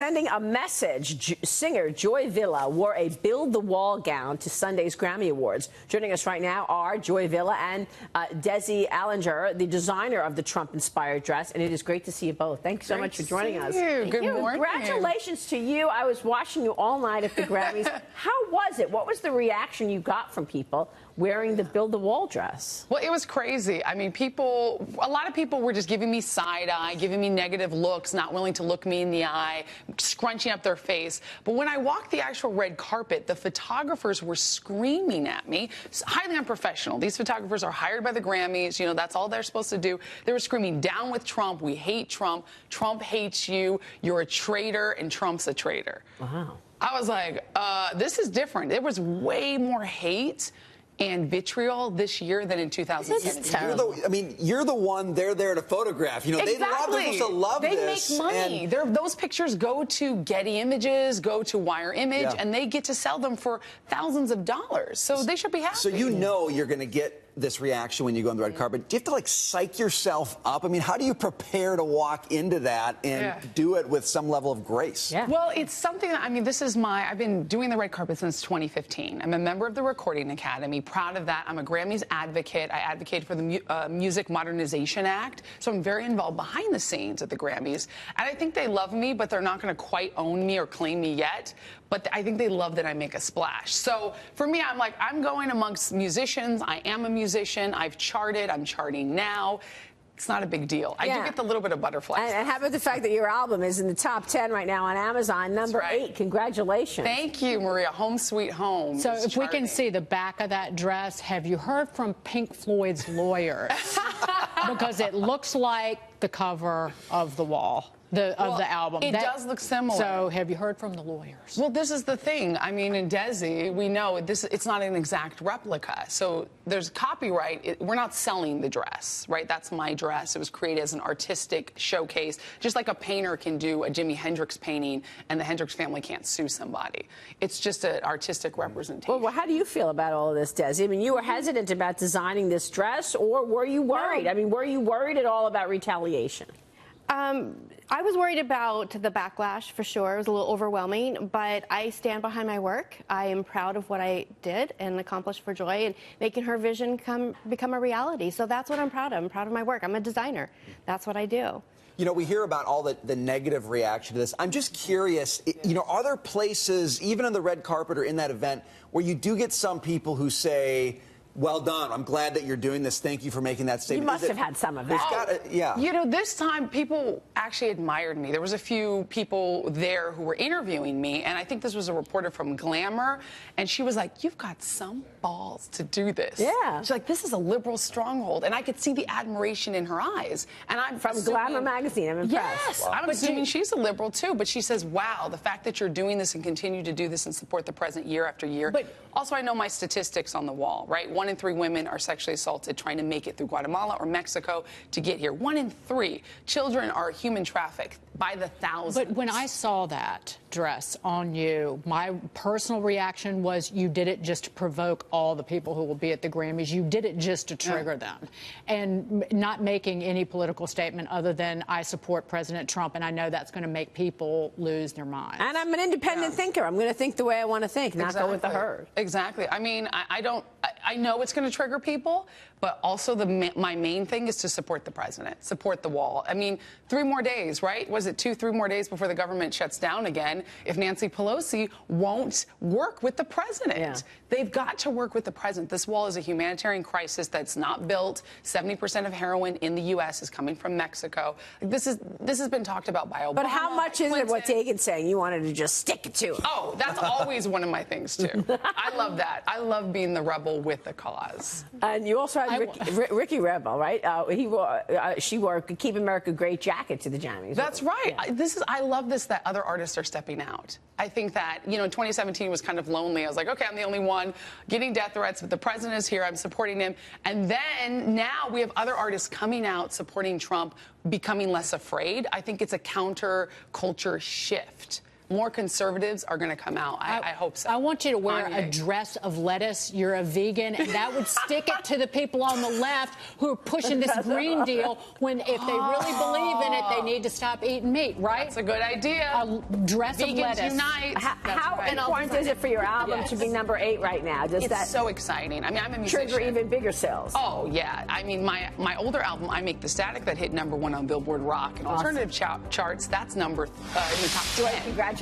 Sending a message, singer joyvilla wore a Build the Wall gown to Sunday's Grammy Awards. Joining us right now are joyvilla and Desi, Allinger, the designer of the Trump-inspired dress. And it is great to see you both. Thanks so much for joining us. Good morning. Congratulations to you. I was watching you all night at the Grammys. How was it? What was the reaction you got from people wearing the Build the Wall dress? Well, it was crazy. I mean, a lot of people were just giving me side eye, giving me negative looks, not willing to look me in the eye, scrunching up their face. But when I walked the actual red carpet, the photographers were screaming at me. It's highly unprofessional. These photographers are hired by the Grammys. You know, that's all they're supposed to do. They were screaming, "Down with Trump. We hate Trump. Trump hates you. You're a traitor, and Trump's a traitor." Wow. I was like, this is different. There was way more hate and vitriol this year than in 2017. You're the one they're there to photograph. You know, exactly. they're supposed to love this. They make money. Those pictures go to Getty Images, go to Wire Image, and they get to sell them for thousands of dollars. So they should be happy. So you know you're going to get this reaction when you go on the red carpet. Do you have to, like, psych yourself up? I mean, how do you prepare to walk into that and do it with some level of grace? Yeah. Well, it's something that, I mean, I've been doing the red carpet since 2015. I'm a member of the Recording Academy. Proud of that. I'm a Grammys advocate. I advocate for the Music Modernization Act. So I'm very involved behind the scenes at the Grammys. And I think they love me, but they're not going to quite own me or claim me yet. But I think they love that I make a splash. So for me, I'm like, I'm going amongst musicians. I am a musician. I've charted. I'm charting now. It's not a big deal. I do get the little bit of butterflies. And how about the fact that your album is in the top 10 right now on Amazon, number 8? Congratulations. Thank you, Maria. Home Sweet Home. So if we can see the back of that dress, have you heard from Pink Floyd's lawyers? Because it looks like the cover of The Wall. Of the album. It does look similar. So have you heard from the lawyers? Well, this is the thing. I mean, in Desi, we know it's not an exact replica. So there's copyright. We're not selling the dress, right? That's my dress. It was created as an artistic showcase, just like a painter can do a Jimi Hendrix painting and the Hendrix family can't sue somebody. It's just an artistic representation. Well, how do you feel about all of this, Desi? I mean, you were hesitant about designing this dress, or were you worried? I mean, were you worried at all about retaliation? I was worried about the backlash, for sure. It was a little overwhelming, but I stand behind my work. I am proud of what I did and accomplished for Joy and making her vision become a reality. So that's what I'm proud of. I'm proud of my work. I'm a designer. That's what I do. You know, we hear about all the negative reaction to this. I'm just curious, you know, are there places, even on the red carpet or in that event, where you do get some people who say, "Well done. I'm glad that you're doing this. Thank you for making that statement." You must have had some of that. You know, this time people actually admired me. There was a few people there who were interviewing me, and I think this was a reporter from Glamour, and she was like, "You've got some balls to do this." Yeah. She's like, "This is a liberal stronghold," and I could see the admiration in her eyes. And I'm from Glamour magazine. I'm impressed. Yes, wow. I'm assuming she's a liberal too, but she says, "Wow, the fact that you're doing this and continue to do this and support the president year after year." But also, I know my statistics on the wall, right? 1 in 3 women are sexually assaulted trying to make it through Guatemala or Mexico to get here. 1 in 3 children are human trafficked by the thousands. But when I saw that dress on you, my personal reaction was you did it just to provoke all the people who will be at the Grammys. You did it just to trigger them. And not making any political statement other than I support President Trump, and I know that's going to make people lose their minds. And I'm an independent thinker. I'm going to think the way I want to think, not go with the herd. Exactly. I mean, I know it's going to trigger people, but also my main thing is to support the president, support the wall. I mean, 3 more days, right? Was it 3 more days before the government shuts down again? If Nancy Pelosi won't work with the president, they've got to work with the president. This wall is a humanitarian crisis that's not built. 70% of heroin in the U.S. is coming from Mexico. This has been talked about by Obama. But how much is it what Dagan's saying? You wanted to just stick it to him. Oh, that's always one of my things too. I love that. I love being the rebel with the cause. And you also had Ricky Rebel, right? She wore a Keep America Great jacket to the Grammys. That's right. Yeah. I love this that other artists are stepping out. I think that, you know, 2017 was kind of lonely. I was like, okay, I'm the only one getting death threats, but the president is here. I'm supporting him. And then now we have other artists coming out supporting Trump, becoming less afraid. I think it's a counter-culture shift. more conservatives are going to come out. I hope so. I want you to wear a Kanye. dress of lettuce. You're a vegan, and that would stick it to the people on the left who are pushing this Green Deal when, if they really believe in it, they need to stop eating meat, right? That's a good idea. A dress of Vegans lettuce. unite. How right. important is it for your album Yes. to be number 8 right now? Does It's that so exciting. I mean, I'm a musician. trigger even bigger sales? Oh, yeah. I mean, my older album, I Make the Static, that hit #1 on Billboard Rock and alternative charts, that's number in the top 10. Joy, congratulations.